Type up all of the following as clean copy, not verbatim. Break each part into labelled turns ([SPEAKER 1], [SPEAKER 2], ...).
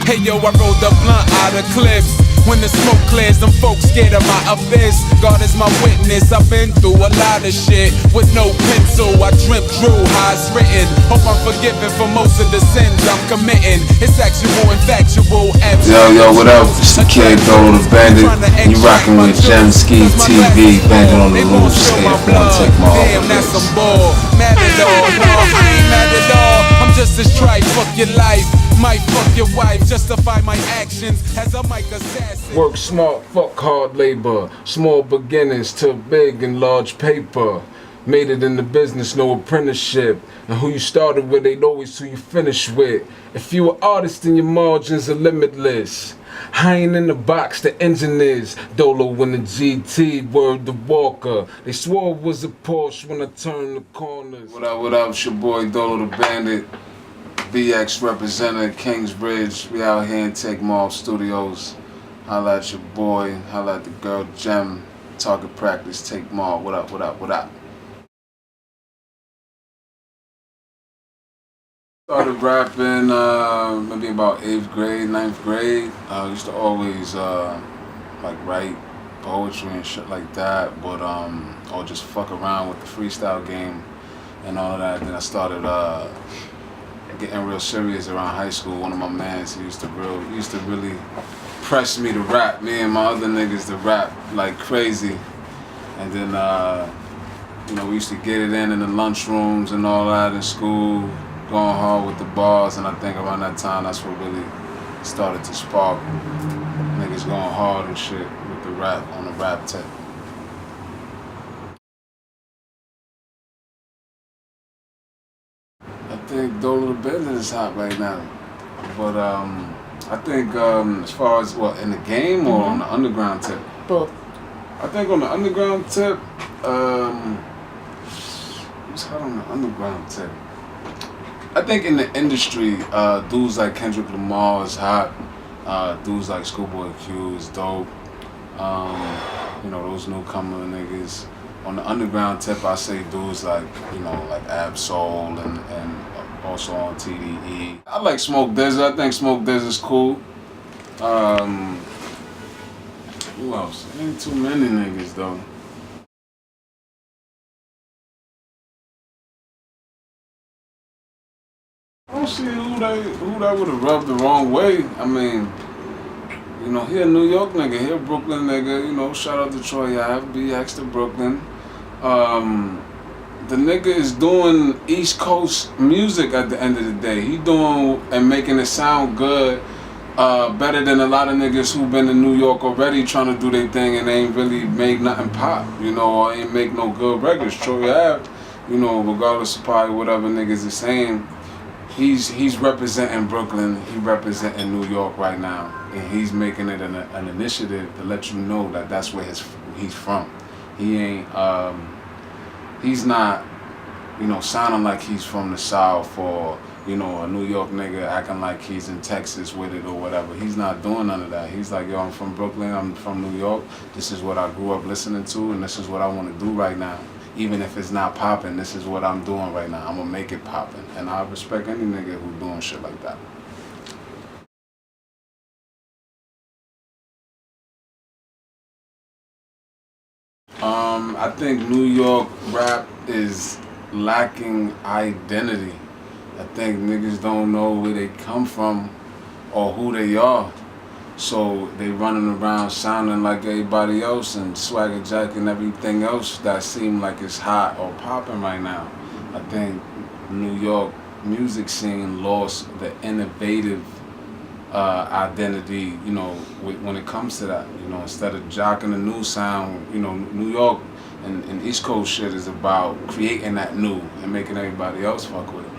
[SPEAKER 1] Hey yo, I rolled the blunt out of clips. When the smoke clears, them folks scared of my abyss. God is my witness, I've been through a lot of shit. With no pencil, I drew how it's written. Hope I'm forgiven for most of the sins I'm committing. It's actual and factual.
[SPEAKER 2] Yo, what up? It's the kid, Dolo the Bandit. You rockin' with Gemski TV, banging on the loose. Airborne, take my
[SPEAKER 1] Damn, that's some bull. Mad at all, no, I ain't mad at all. I'm just as trite, fuck your life. Might fuck your wife, justify my actions as a mic assassin.
[SPEAKER 3] Work smart, fuck hard labor. Small beginnings to big and large paper. Made it in the business, no apprenticeship. And who you started with ain't always who you finish with. If you an artist, then your margins are limitless. I ain't in the box, the engine is. Dolo in the GT, word the Walker. They swore it was a Porsche when I turned the corners. What up, it's your boy Dolo the Bandit. BX representative, Kingsbridge. We out here in Take Mall Studios. Holla at your boy, holla at the girl Gem. Target practice, Take Mall. What up? Started rapping maybe about 8th grade, 9th grade. I used to always like write poetry and shit like that, but or just fuck around with the freestyle game and all of that. Then I started getting real serious around high school. One of my mans, he used to really press me to rap. Me and my other niggas to rap like crazy. And then you know, we used to get it in the lunchrooms and all that in school, going hard with the bars. And I think around that time, that's what really started to spark niggas going hard and shit with the rap, on the rap tip. I think Dolo the Bandit is hot right now, but I think as far as what, in the game or on the underground tip?
[SPEAKER 4] Both.
[SPEAKER 3] I think on the underground tip, what's hot on the underground tip? I think in the industry, dudes like Kendrick Lamar is hot. Dudes like Schoolboy Q is dope. You know, those newcomer niggas. On the underground tip, I say dudes like, you know, like Ab-Soul and also on TDE. I like Smoke Desert. I think Smoke Desert's cool. Who else? Ain't too many niggas though. I don't see who that would have rubbed the wrong way. I mean, you know, he a New York nigga, he a Brooklyn nigga, you know, shout out to Troy Ave, BX to Brooklyn. The nigga is doing East Coast music at the end of the day. He doing and making it sound good, better than a lot of niggas who been in New York already trying to do their thing and ain't really made nothing pop, you know, or ain't make no good records. Troy Ave, you know, regardless of probably whatever niggas is saying, he's representing Brooklyn, he representing New York right now, and he's making it an initiative to let you know that that's where he's from. He ain't, he's not, you know, sounding like he's from the South or, you know, a New York nigga acting like he's in Texas with it or whatever. He's not doing none of that. He's like, yo, I'm from Brooklyn, I'm from New York. This is what I grew up listening to, and this is what I want to do right now. Even if it's not popping, this is what I'm doing right now. I'm gonna make it popping. And I respect any nigga who doing shit like that. I think New York rap is lacking identity. I think niggas don't know where they come from or who they are. So they running around sounding like everybody else and swagger jacking everything else that seem like it's hot or popping right now. I think New York music scene lost the innovative identity, you know, when it comes to that. You know, instead of jocking the new sound, you know, New York and East Coast shit is about creating that new and making everybody else fuck with it.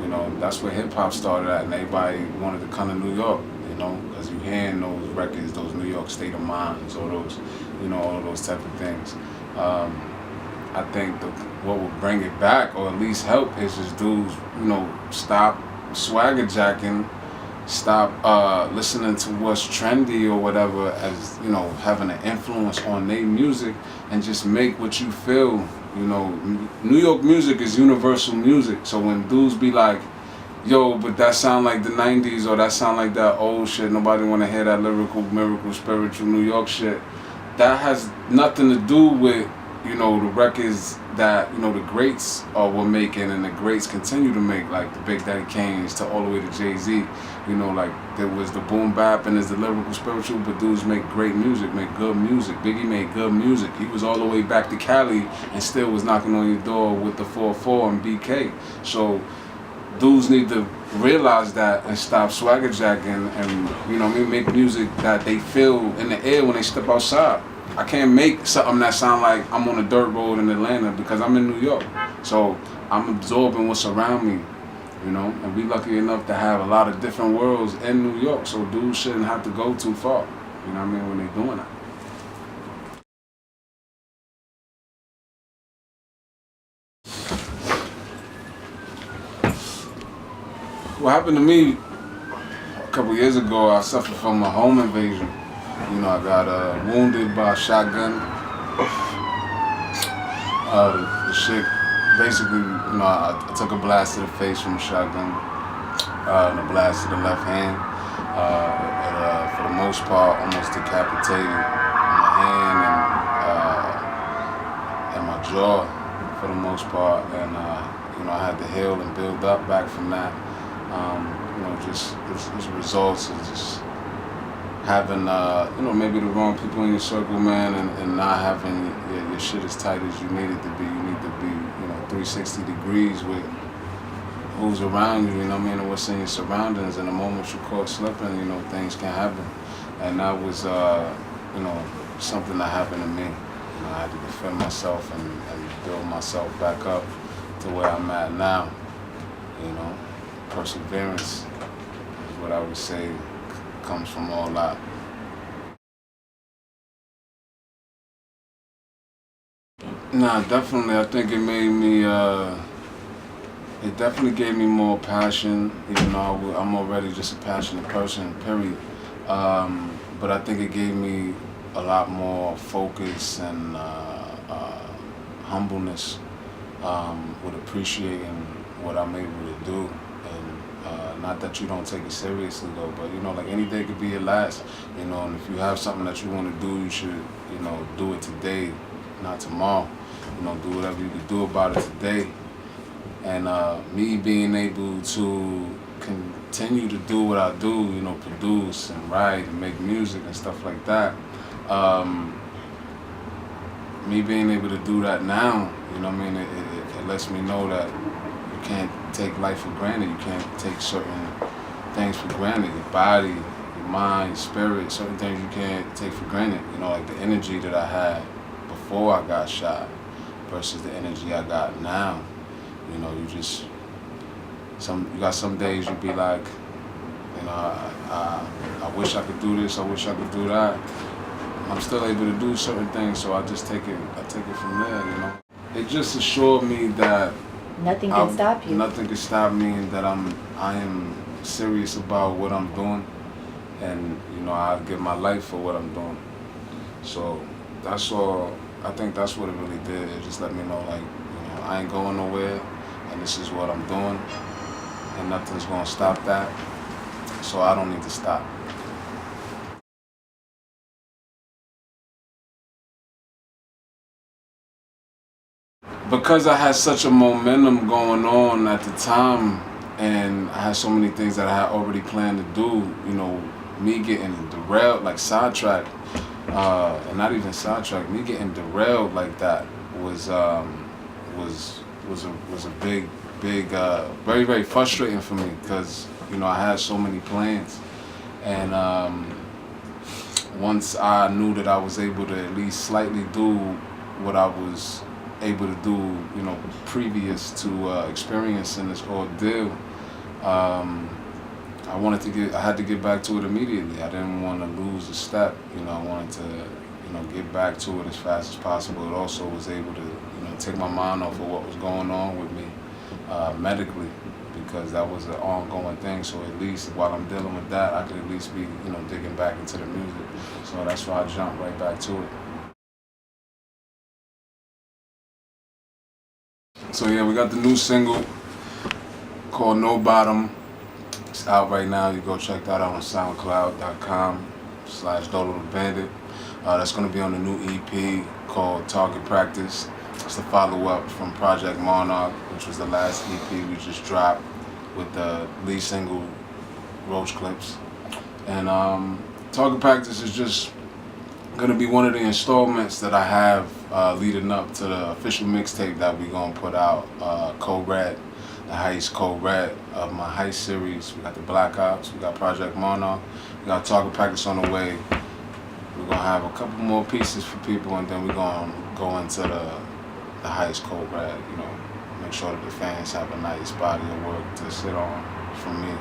[SPEAKER 3] You know, that's where hip hop started at, and everybody wanted to come to New York. You know, because you hearing those records, those New York State of Minds, or those, you know, all of those type of things. I think what would bring it back, or at least help, is just dudes, you know, stop swagger jacking, stop listening to what's trendy or whatever as, you know, having an influence on their music, and just make what you feel. You know, New York music is universal music, so when dudes be like, yo, but that sound like the 90s, or that sound like that old shit. Nobody want to hear that lyrical, miracle, spiritual New York shit. That has nothing to do with, you know, the records that, you know, the greats were making, and the greats continue to make, like the Big Daddy Kane's to all the way to Jay-Z. You know, like there was the boom bap and there's the lyrical, spiritual, but dudes make great music, make good music. Biggie made good music. He was all the way back to Cali and still was knocking on your door with the 4-4 and BK. So dudes need to realize that and stop swagger jacking, and you know what I mean, make music that they feel in the air when they step outside. I can't make something that sound like I'm on a dirt road in Atlanta because I'm in New York. So I'm absorbing what's around me, you know, and we lucky enough to have a lot of different worlds in New York, so dudes shouldn't have to go too far, you know what I mean, when they're doing that. What happened to me a couple years ago, I suffered from a home invasion. You know, I got wounded by a shotgun. The shit, basically, you know, I took a blast to the face from a shotgun, and a blast to the left hand. For the most part, almost decapitated my hand and my jaw, for the most part. And you know, I had to heal and build up back from that. You know, just results of just having, you know, maybe the wrong people in your circle, man, and not having your shit as tight as you need it to be. You need to be, you know, 360 degrees with who's around you, you know what I mean, and what's in your surroundings. And the moment you caught slipping, you know, things can happen. And that was, you know, something that happened to me. You know, I had to defend myself and build myself back up to where I'm at now, you know. Perseverance is what I would say comes from all that. Nah, definitely. I think it made me. It definitely gave me more passion. Even though I'm already just a passionate person, period. But I think it gave me a lot more focus and humbleness with appreciating what I'm able to do. And not that you don't take it seriously though, but you know, like any day could be your last, you know, and if you have something that you want to do, you should, you know, do it today, not tomorrow. You know, do whatever you can do about it today. And me being able to continue to do what I do, you know, produce and write and make music and stuff like that, me being able to do that now, you know what I mean, it lets me know that you can't take life for granted. You can't take certain things for granted. Your body, your mind, your spirit, certain things you can't take for granted. You know, like the energy that I had before I got shot versus the energy I got now. You know, you got some days you be like, you know, I wish I could do this, I wish I could do that. I'm still able to do certain things, so I take it from there, you know. It just assured me that
[SPEAKER 4] nothing can stop you.
[SPEAKER 3] Nothing can stop me, and that I am serious about what I'm doing, and you know, I give my life for what I'm doing. So that's all. I think that's what it really did. It just let me know, like, you know, I ain't going nowhere, and this is what I'm doing, and nothing's gonna stop that. So I don't need to stop. Because I had such a momentum going on at the time, and I had so many things that I had already planned to do, you know, me getting derailed, like sidetracked, and not even sidetracked, me getting derailed like that was a big, very, very frustrating for me, because, you know, I had so many plans. And once I knew that I was able to at least slightly do what I was able to do, you know, previous to experiencing this ordeal, I had to get back to it immediately. I didn't want to lose a step, you know. I wanted to, you know, get back to it as fast as possible. It also was able to, you know, take my mind off of what was going on with me medically, because that was an ongoing thing. So at least while I'm dealing with that, I could at least be, you know, digging back into the music. So that's why I jumped right back to it. So yeah, we got the new single called No Bottom. It's out right now. You go check that out on SoundCloud.com/Dolo the Bandit. That's going to be on the new EP called Target Practice. It's the follow-up from Project Monarch, which was the last EP we just dropped with the lead single Roach Clips. And Target Practice is just going to be one of the installments that I have leading up to the official mixtape that we're going to put out, Code Red, the Heist Code Red of my Heist series. We got the Black Ops, we got Project Monarch, we got Target Practice on the way. We're going to have a couple more pieces for people, and then we're going to go into the Heist Code Red, you know, make sure that the fans have a nice body of work to sit on from me.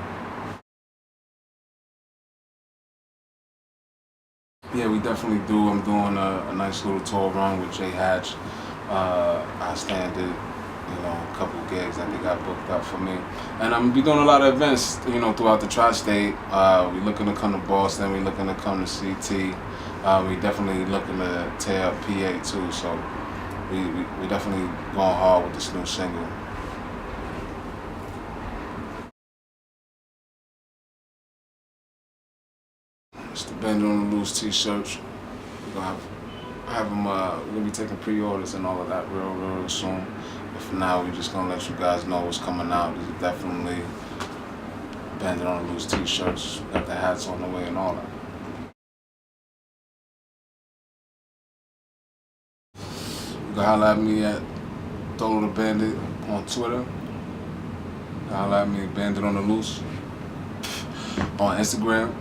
[SPEAKER 3] Yeah, we definitely do. I'm doing a nice little tour run with Jay Hatch. I stand it, you know, a couple gigs that they got booked up for me. And I'm be doing a lot of events, you know, throughout the tri-state. We looking to come to Boston, we looking to come to CT. We definitely looking to tear up PA too, so we definitely going hard with this new single. It's the Bandit on the Loose t-shirts. We're gonna have them. We're gonna be taking pre-orders and all of that real soon. But for now, we're just gonna let you guys know what's coming out. This is definitely Bandit on the Loose t-shirts. Got the hats on the way and all that. You can holler at me at Dolo the Bandit on Twitter. You can holler at me at Bandit on the Loose on Instagram.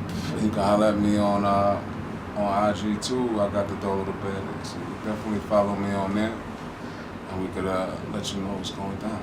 [SPEAKER 3] You can holler at me on IG too. I got the Dolo the Bandit. So you definitely follow me on there, and we could let you know what's going down.